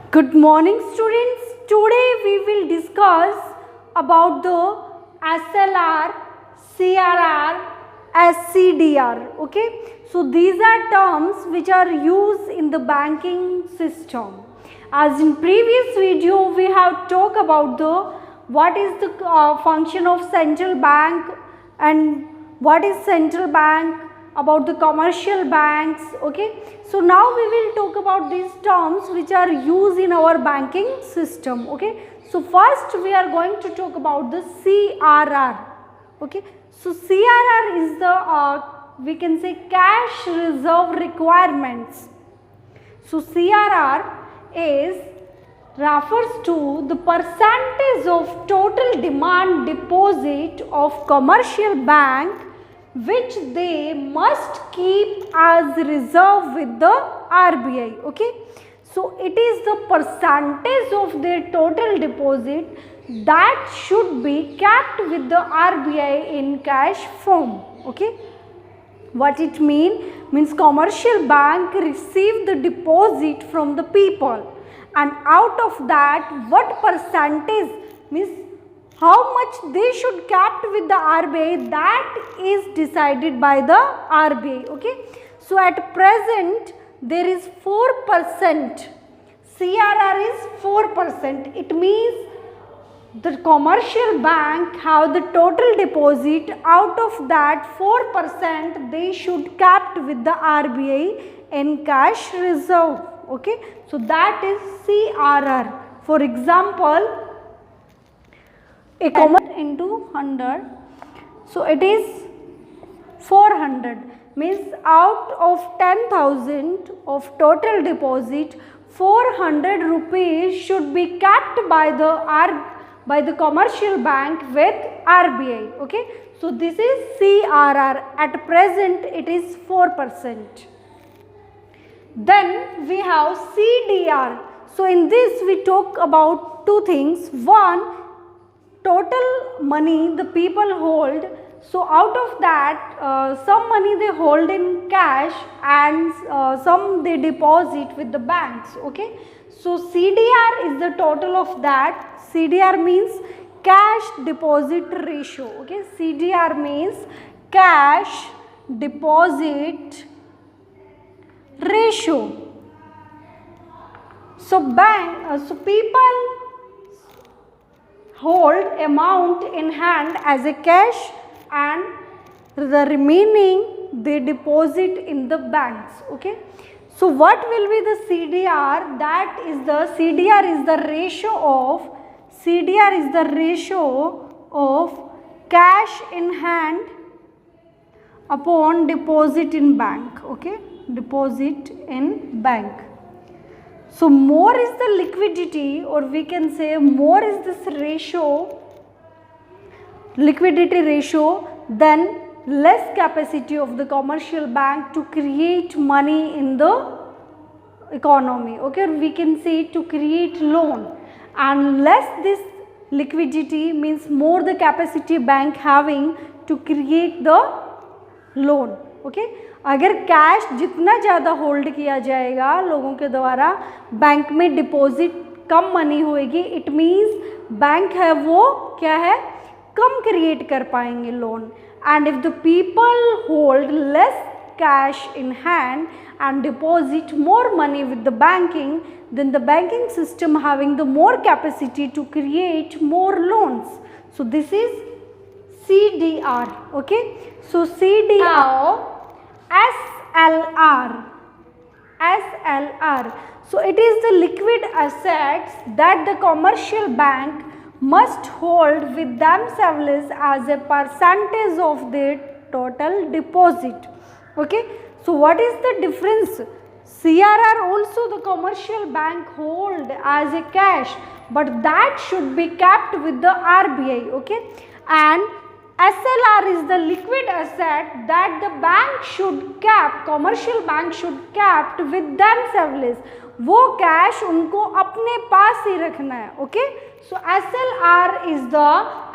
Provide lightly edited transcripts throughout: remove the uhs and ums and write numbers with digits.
Good morning students. Today we will discuss about the SLR, CRR, SCDR. Okay. So these are terms which are used in the banking system. As in previous video we have talked about the what is the function of central bank and what is central bank, about the commercial banks. Okay, so now we will talk about these terms which are used in our banking system. Okay, so first we are going to talk about the CRR. Okay, so CRR is the we can say cash reserve requirements. So CRR is refers to the percentage of total demand deposit of commercial bank which they must keep as reserve with the RBI. Okay, so it is the percentage of their total deposit that should be kept with the RBI in cash form. Okay, what it means commercial bank receive the deposit from the people, and out of that what percentage means how much they should kept with the RBI, that is decided by the RBI. Okay, so at present there is 4%. CRR is 4%. It means the commercial bank have the total deposit, out of that 4% they should kept with the RBI in cash reserve. Okay, so that is CRR. For example, a commercial into 100, so it is 400, means out of 10,000 of total deposit 400 rupees should be kept by the commercial bank with RBI. Okay, so this is CRR. At present it is 4%. Then we have CDR. So in this we talk about two things. One, total money the people hold. So out of that some money they hold in cash and some they deposit with the banks. Okay, so CDR is the total of that. CDR means cash deposit ratio. Okay, CDR means cash deposit ratio. So so people hold amount in hand as a cash and the remaining they deposit in the banks. Okay, so what will be the CDR? That is the CDR is the ratio of cash in hand upon deposit in bank. Okay, deposit in bank. So more is the liquidity, or we can say more is this ratio, liquidity ratio, then less capacity of the commercial bank to create money in the economy. Okay, we can say to create loan, and less this liquidity means more the capacity bank having to create the loan. Okay, अगर cash जितना ज़्यादा hold किया जाएगा लोगों के द्वारा bank में deposit कम money होएगी, इट मीन्स बैंक है वो क्या है कम क्रिएट कर पाएंगे loan. And if the people hold less cash in hand and deposit more money with the banking, then the banking system having the more capacity to create more loans. So this is CDR. Okay, so CDR, SLR. So it is the liquid assets that the commercial bank must hold with themselves as a percentage of their total deposit. Okay, so what is the difference? CRR also the commercial bank hold as a cash, but that should be kept with the RBI. Okay, and SLR is the liquid asset that the bank should keep, commercial bank should kept with themselves. वो cash उनको अपने पास ही रखना है. Okay, so SLR is the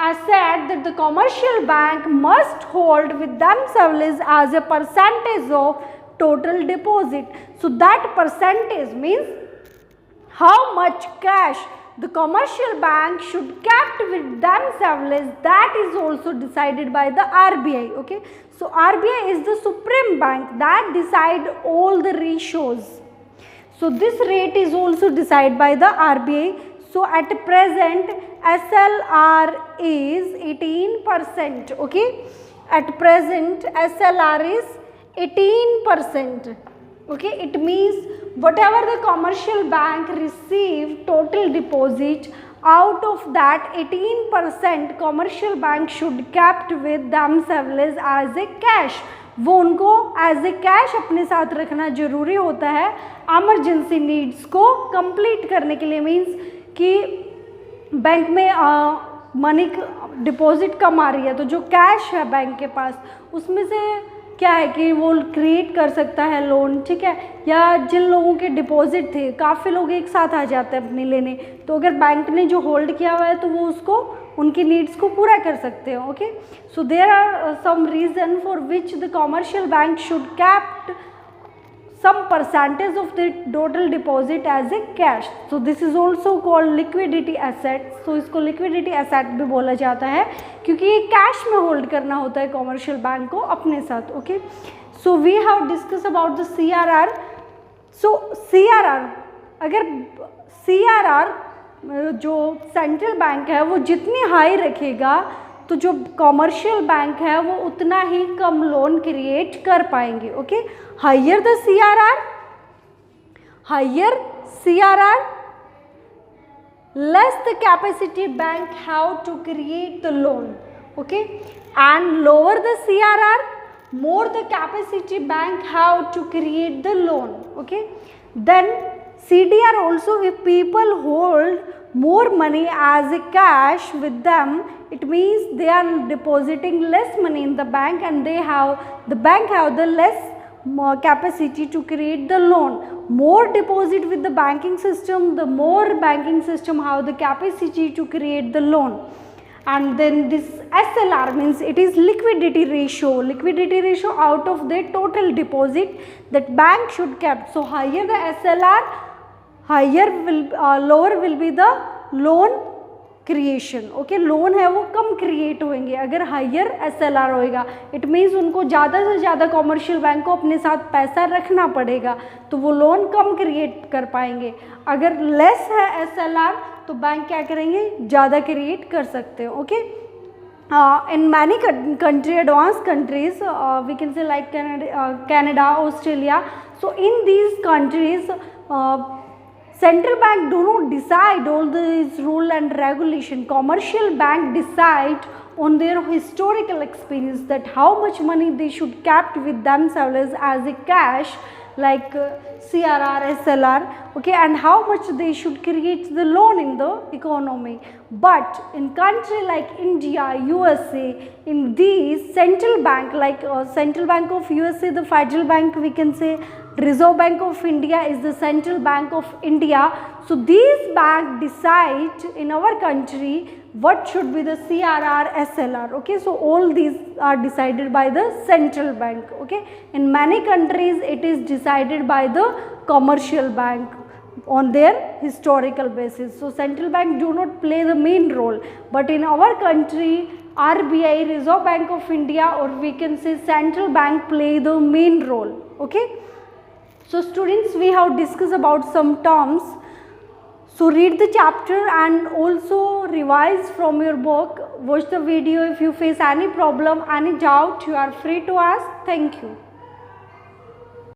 asset that the commercial bank must hold with themselves as a percentage of total deposit. So that percentage means how much cash the commercial bank should kept with themselves, that is also decided by the RBI. Okay, so RBI is the supreme bank that decide all the ratios. So this rate is also decided by the RBI. So at present SLR is 18%. Okay, at present SLR is 18%. Okay, it means whatever the commercial bank receive total deposit, out of that 18% commercial bank should kept with themselves as a cash. वो उनको as a cash अपने साथ रखना जरूरी होता है emergency needs को complete करने के लिए। मीन्स कि बैंक में मनी डिपॉजिट कम आ रही है, तो जो कैश है बैंक के पास उसमें से क्या है कि वो क्रिएट कर सकता है लोन, ठीक है। या जिन लोगों के डिपॉजिट थे, काफ़ी लोग एक साथ आ जाते हैं अपने लेने, तो अगर बैंक ने जो होल्ड किया हुआ है तो वो उसको उनकी नीड्स को पूरा कर सकते हैं। Okay, so there are some reason for which the commercial bank should kept some percentage of the total deposit as a cash. So this is also called liquidity asset. So इसको liquidity asset भी बोला जाता है क्योंकि ये cash में hold करना होता है कॉमर्शियल बैंक को अपने साथ। Okay, so we have discuss about the CRR. So CRR, अगर CRR जो सेंट्रल बैंक है वो जितनी हाई रखेगा तो जो कॉमर्शियल बैंक है वो उतना ही कम लोन क्रिएट कर पाएंगे। Okay, higher the CRR less the capacity bank have to create the loan. Okay, and lower the CRR, more the capacity bank have to create the loan. Okay, then CDR also, if people hold more money as a cash with them, it means they are depositing less money in the bank and the bank have the less capacity to create the loan. More deposit with the banking system, the more banking system have the capacity to create the loan. And then this SLR means it is liquidity ratio out of the total deposit that bank should kept. So higher the SLR, lower will be the loan creation. Okay, loan है वो कम create होंगे अगर higher SLR होएगा। It means उनको ज़्यादा से ज़्यादा commercial bank को अपने साथ पैसा रखना पड़ेगा तो वो लोन कम क्रिएट कर पाएंगे। अगर लेस है SLR तो बैंक क्या करेंगे, ज़्यादा क्रिएट कर सकते हैं। Okay, in many country, advanced countries, we can say like Canada, Australia. So in these countries, central bank do not decide all these rule and regulation. Commercial bank decide on their historical experience that how much money they should kept with themselves as a cash, like CRR, SLR, okay, and how much they should create the loan in the economy. But in country like India, USA, in these central bank, like Central Bank of USA, the federal bank, we can say Reserve Bank of India is the Central Bank of India. So these banks decide in our country what should be the CRR, SLR. Okay, so all these are decided by the central bank. Okay, in many countries it is decided by the commercial bank on their historical basis. So central bank do not play the main role, but in our country RBI, Reserve Bank of India, or we can say central bank play the main role. Okay, so students, we have discussed about some terms. So read the chapter and also revise from your book. Watch the video. If you face any problem, any doubt, you are free to ask. Thank you.